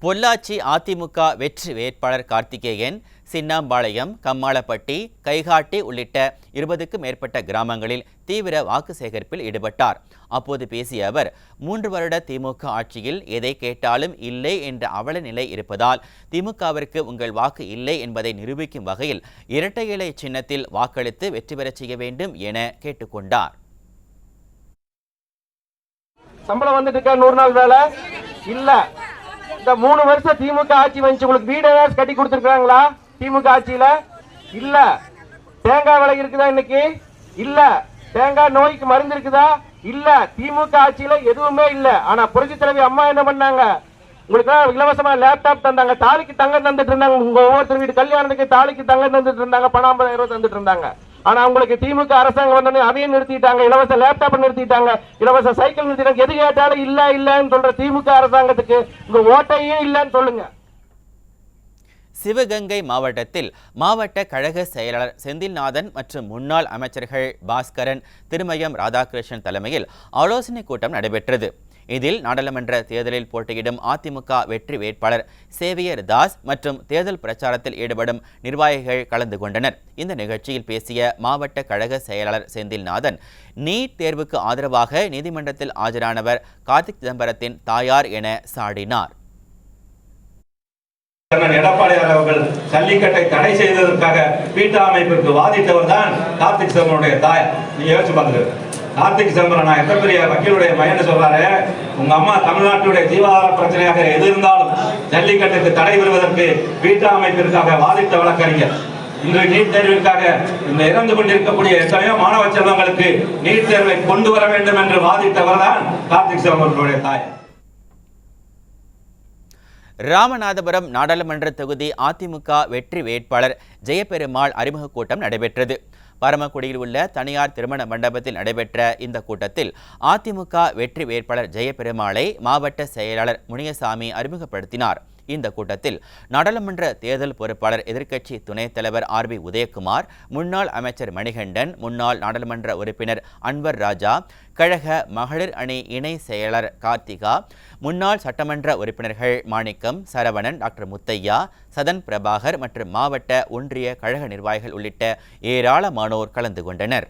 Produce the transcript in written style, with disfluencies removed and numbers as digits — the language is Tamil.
பொள்ளாச்சி அதிமுக வெற்றி வேட்பாளர் கார்த்திகேயன் சின்னாம்பாளையம், கம்மாளப்பட்டி, கைகாட்டி உள்ளிட்ட 20க்கும் மேற்பட்ட கிராமங்களில் தீவிர வாக்கு சேகரிப்பில் ஈடுபட்டார். அப்போது பேசிய அவர், 3 வருட திமுக ஆட்சியில் எதை கேட்டாலும் இல்லை என்ற அவல நிலை இருப்பதால் திமுகவிற்கு உங்கள் வாக்கு இல்லை என்பதை நிரூபிக்கும் வகையில் இரட்டை இலை சின்னத்தில் வாக்களித்து வெற்றி பெறச் செய்ய வேண்டும் என கேட்டுக்கொண்டார். சம்பளம் வந்துட்டு இருக்க 100 நாள் வேலை இல்ல. இந்த 3 வருஷம் திமுக ஆட்சி வந்து உங்களுக்கு வீடு ஏதாவது கட்டி கொடுத்துருக்காங்களா? திமுக ஆட்சியில இல்ல. தேங்காய் விலை இருக்குதா இன்னைக்கு? இல்ல. தேங்காய் நோய்க்கு மருந்து இருக்குதா? இல்ல. திமுக ஆட்சியில எதுவுமே இல்ல. ஆனா புரட்சி தலைவி அம்மா என்ன பண்ணாங்க? உங்களுக்கு இலவசமா லேப்டாப் தந்தாங்க, தாலிக்கு தங்கம் தந்துட்டு இருந்தாங்க. உங்க ஒவ்வொருத்தர் வீடு கல்யாணத்துக்கு தாலிக்கு தங்கம் தந்துட்டு இருந்தாங்க, பணம் 50,000 தந்துட்டு இருந்தாங்க. ஆனா உங்களுக்கு திமுக அரசாங்கம் வந்தோடனே அதையும் நிறுத்திட்டாங்க, இலவச லேப்டாப் நிறுத்திட்டாங்க, இலவச சைக்கிள் நிறுத்திட்டாங்க. எது கேட்டாலும் இல்ல இல்லன்னு சொல்ற திமுக அரசாங்கத்துக்கு உங்க ஓட்டையே இல்லன்னு சொல்லுங்க. சிவகங்கை மாவட்டத்தில் மாவட்ட கழக செயலாளர் செந்தில்நாதன் மற்றும் முன்னாள் அமைச்சர்கள் பாஸ்கரன், திருமயம் ராதாகிருஷ்ணன் தலைமையில் ஆலோசனைக் கூட்டம் நடைபெற்றது. இதில் நாடாளுமன்ற தேர்தலில் போட்டியிடும் அதிமுக வெற்றி வேட்பாளர் சேவியர் தாஸ் மற்றும் தேர்தல் பிரச்சாரத்தில் ஈடுபடும் நிர்வாகிகள் கலந்து கொண்டனர். இந்த நிகழ்ச்சியில் பேசிய மாவட்ட கழக செயலாளர் செந்தில்நாதன், நீட் தேர்வுக்கு ஆதரவாக நீதிமன்றத்தில் ஆஜரானவர் கார்த்திக் சிதம்பரத்தின் தாயார் என சாடினார். எடப்பாடியார் அவர்கள் ஜல்லிக்கட்டை தடை செய்ததற்காக பீட்டா அமைப்பிற்கு வாதிட்டவர் தான் கார்த்திக் சிதம்பரனுடைய தாயார். நீங்க யோசிச்சு பாருங்க. கார்த்திக் சிதம்பரம் நான் எத்தனை பெரிய வக்கீலுடைய மகன் சொல்றாரு, உங்க அம்மா தமிழ்நாட்டுடைய ஜீவாதார பிரச்சனையாக எது இருந்தாலும் ஜல்லிக்கட்டுக்கு தடை வருவதற்கு பீட்டா அமைப்பிற்காக வாதிட்ட வழக்கறிஞர். இன்று நீட் தேர்விற்காக இந்த இறந்து கொண்டிருக்கக்கூடிய எத்தனையோ மாணவ செல்வங்களுக்கு நீட் தேர்வை கொண்டு வர வேண்டும் என்று வாதிட்டவர் தான் கார்த்திக் சிதம்பரனுடைய தாயார். ராமநாதபுரம் நாடாளுமன்ற தொகுதி அதிமுக வெற்றி வேட்பாளர் ஜெயபெருமாள் அறிமுக கூட்டம் நடைபெற்றது. பரமக்குடியில் உள்ள தனியார் திருமண மண்டபத்தில் நடைபெற்ற இந்த கூட்டத்தில் அதிமுக வெற்றி வேட்பாளர் ஜெயபெருமாளை மாவட்ட செயலாளர் முனியசாமி அறிமுகப்படுத்தினார். இந்த கூட்டத்தில் நாடாளுமன்ற தேர்தல் பொறுப்பாளர் எதிர்க்கட்சி துணைத் தலைவர் RB உதயகுமார், முன்னாள் அமைச்சர் மணிகண்டன், முன்னாள் நாடாளுமன்ற உறுப்பினர் அன்வர் ராஜா, கழக மகளிர் அணி இணை செயலர் கார்த்திகா, முன்னாள் சட்டமன்ற உறுப்பினர்கள் மாணிக்கம், சரவணன், டாக்டர் முத்தையா, சதன் பிரபாகர் மற்றும் மாவட்ட ஒன்றிய கழக நிர்வாகிகள் உள்ளிட்ட ஏராளமானோர் கலந்து கொண்டனர்.